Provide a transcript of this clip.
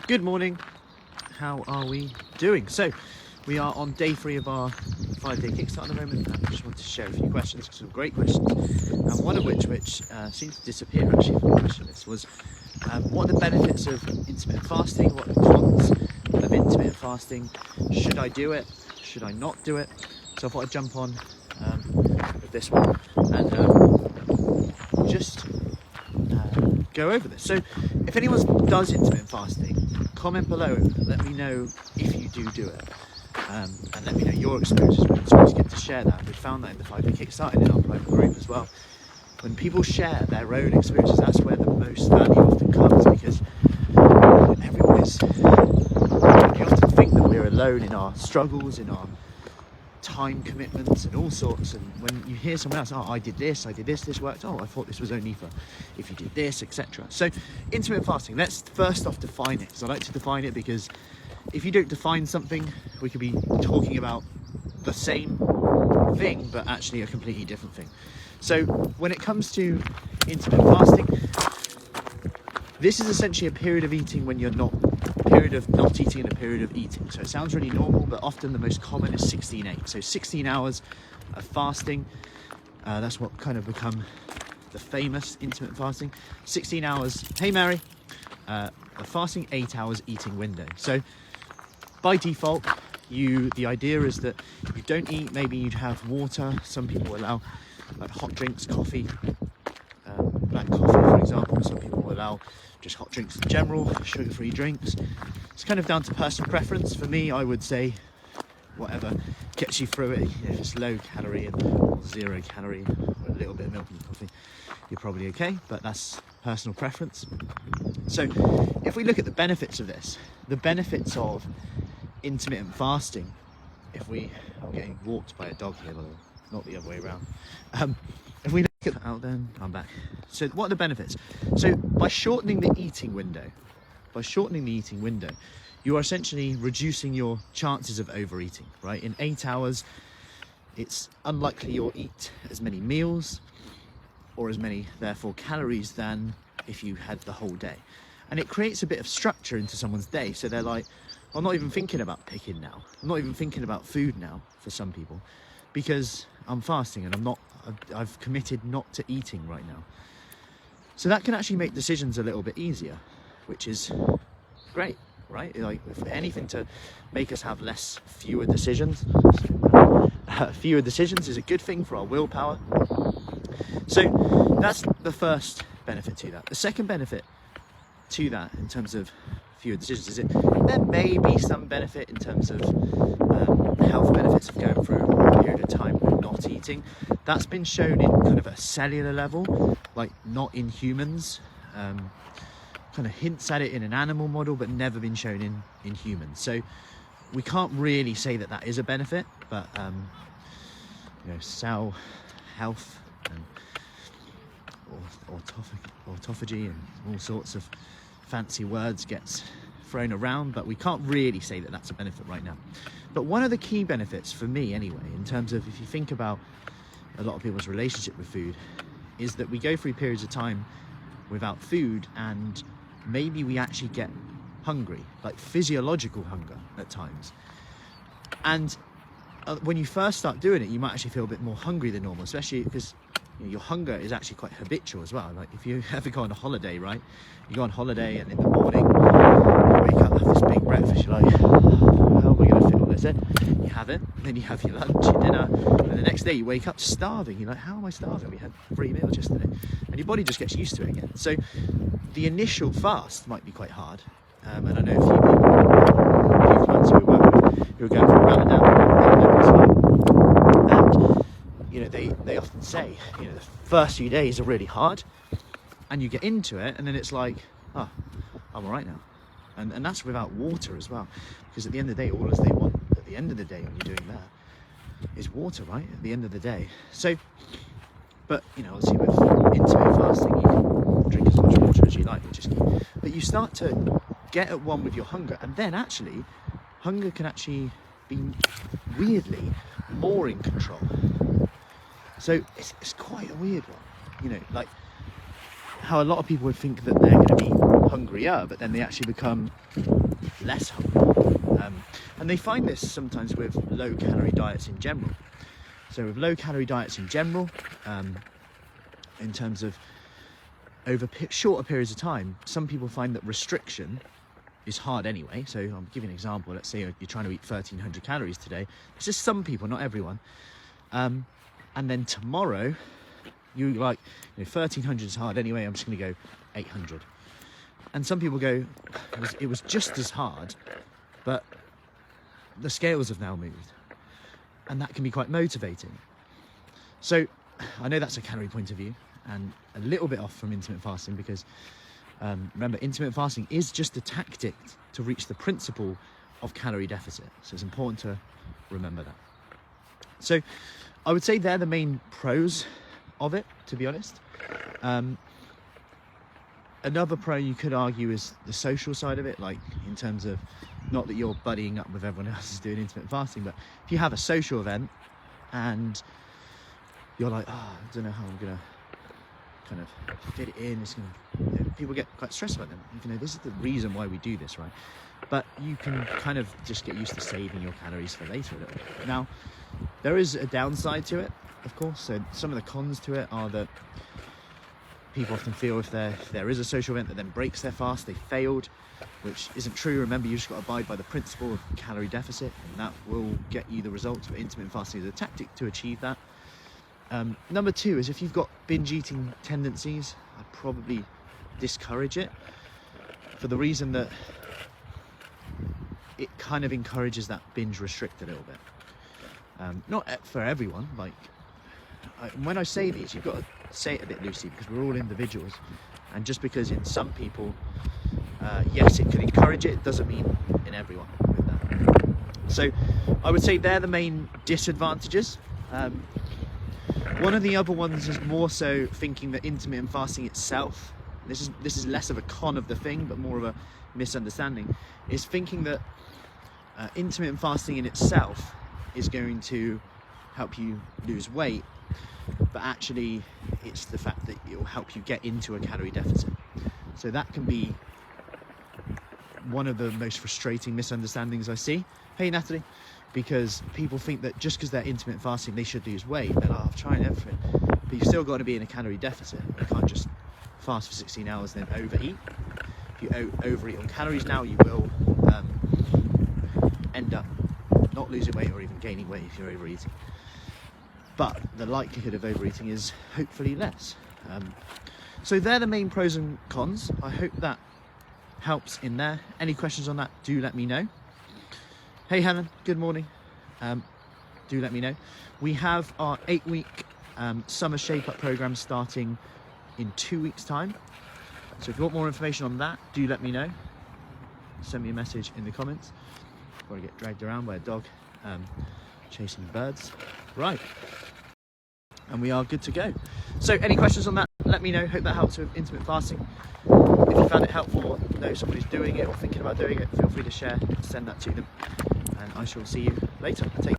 Good morning. How are we doing? So we are on day 3 of our 5-day kickstart at the moment. I just wanted to share a few questions, some great questions, and one of which seemed to disappear actually from the question list was what are the benefits of intermittent fasting? What are the cons of intermittent fasting? Should I do it? Should I not do it? So I thought I'd jump on with this one and just go over this. So if anyone does intermittent fasting, comment below, let me know if you do it, and let me know your experiences. It's always good to share that. We found that in the 5-day kickstart and in our private group as well. When people share their own experiences, that's where the most value often comes, because everyone is, we often think that we're alone in our struggles, in our time commitments and all sorts, and when you hear someone else, oh, I did this worked, oh, I thought this was only for if you did this, etc. So intermittent fasting, let's first off define it, because I like to define it, because if you don't define something, we could be talking about the same thing but actually a completely different thing. So when it comes to intermittent fasting, this is essentially a period of eating when you're not eating and a period of eating. So it sounds really normal, but often the most common is 16-8. So 16 hours of fasting. That's what kind of become the famous intermittent fasting. 16 hours, hey Mary, of fasting, 8 hours eating window. So by default, the idea is that you don't eat, maybe you'd have water. Some people allow like hot drinks, coffee, black coffee for example. Some people allow just hot drinks in general, sugar-free drinks. It's kind of down to personal preference. For me, I would say whatever gets you through it. If it's low calorie or 0 calorie or a little bit of milk in your coffee, you're probably okay, but that's personal preference. So if we look at the benefits of this, the benefits of intermittent fasting, I'm getting walked by a dog here, by the way, not the other way around. If we look at out, then I'm back. So what are the benefits? So by shortening the eating window, you are essentially reducing your chances of overeating, right? In 8 hours, it's unlikely you'll eat as many meals or as many, therefore, calories than if you had the whole day. And it creates a bit of structure into someone's day. So they're like, I'm not even thinking about picking now. I'm not even thinking about food now for some people, because I'm fasting and I've committed not to eating right now. So that can actually make decisions a little bit easier, which is great, right? Like, if anything to make us have fewer decisions. Fewer decisions is a good thing for our willpower. So that's the first benefit to that. The second benefit to that, in terms of fewer decisions, is there may be some benefit in terms of health benefits of going through a period of time with not eating. That's been shown in kind of a cellular level, like not in humans. Kind of hints at it in an animal model, but never been shown in humans. So we can't really say that is a benefit, but cell health and autophagy and all sorts of fancy words gets thrown around, but we can't really say that that's a benefit right now. But one of the key benefits for me anyway, in terms of if you think about a lot of people's relationship with food, is that we go through periods of time without food and maybe we actually get hungry, like physiological hunger at times. And when you first start doing it, you might actually feel a bit more hungry than normal, especially because your hunger is actually quite habitual as well. Like if you ever go on a holiday, right? You go on holiday and in the morning you wake up, have this big breakfast, you're like, how am I going to fit all this in? You have it, and then you have your lunch, your dinner, and the next day you wake up starving. You're like, how am I starving? We had 3 meals yesterday. And your body just gets used to it again. So the initial fast might be quite hard. And I know a few clients who we work with who are going through Ramadan as well. And they often say, the first few days are really hard, and you get into it, and then it's like, oh, I'm all right now. And that's without water as well, because at the end of the day, all as they want at the end of the day when you're doing that is water, right? At the end of the day. So, but obviously with intermittent fasting, you can drink as much water as you like, which is key. But you start to get at one with your hunger, and then actually, hunger can actually be weirdly more in control. So it's quite a weird one, like how a lot of people would think that they're going to be hungrier, but then they actually become less hungry. And they find this sometimes with low calorie diets in general. So with low calorie diets in general, in terms of over shorter periods of time, some people find that restriction is hard anyway. So I'll give you an example. Let's say you're trying to eat 1,300 calories today. It's just some people, not everyone. And then tomorrow, you like, 1,300 is hard anyway, I'm just going to go 800. And some people go, it was just as hard, but the scales have now moved. And that can be quite motivating. So I know that's a calorie point of view and a little bit off from intermittent fasting, because remember, intermittent fasting is just a tactic to reach the principle of calorie deficit. So it's important to remember that. So I would say they're the main pros of it, to be honest. Another pro you could argue is the social side of it, like in terms of, not that you're buddying up with everyone else who's doing intermittent fasting, but if you have a social event and you're like, I don't know how I'm gonna kind of fit it in, it's gonna, people get quite stressed about them. This is the reason why we do this, right? But you can kind of just get used to saving your calories for later a little bit. Now, there is a downside to it, of course. So some of the cons to it are that people often feel if there is a social event that then breaks their fast, they failed, which isn't true. Remember, you just got to abide by the principle of calorie deficit, and that will get you the results. But intermittent fasting is a tactic to achieve that. Number two is if you've got binge eating tendencies, I'd probably discourage it, for the reason that it kind of encourages that binge restrict a little bit. Not for everyone. Like, when I say these, you've got to say it a bit loosely, because we're all individuals, and just because in some people, yes, it could encourage it, doesn't mean in everyone with that. So I would say they're the main disadvantages. One of the other ones is more so thinking that intermittent fasting itself, this is less of a con of the thing, but more of a misunderstanding, is thinking that intermittent fasting in itself is going to help you lose weight, but actually it's the fact that it will help you get into a calorie deficit. So that can be one of the most frustrating misunderstandings I see. Hey Natalie, because people think that just because they're intermittent fasting they should lose weight. They're like, I've tried everything, but you've still got to be in a calorie deficit. You can't just fast for 16 hours and then overeat. If you overeat on calories now, you will end up not losing weight or even gaining weight if you're overeating. But the likelihood of overeating is hopefully less. So they're the main pros and cons. I hope that helps in there. Any questions on that, do let me know. Hey Helen, good morning. Do let me know. We have our 8-week summer shape up program starting in 2 weeks time. So if you want more information on that, do let me know. Send me a message in the comments before I get dragged around by a dog chasing birds. Right, and we are good to go. So any questions on that, let me know. Hope that helps with intermittent fasting. If you found it helpful or know somebody's doing it or thinking about doing it, feel free to share, send that to them, and I shall see you later. Take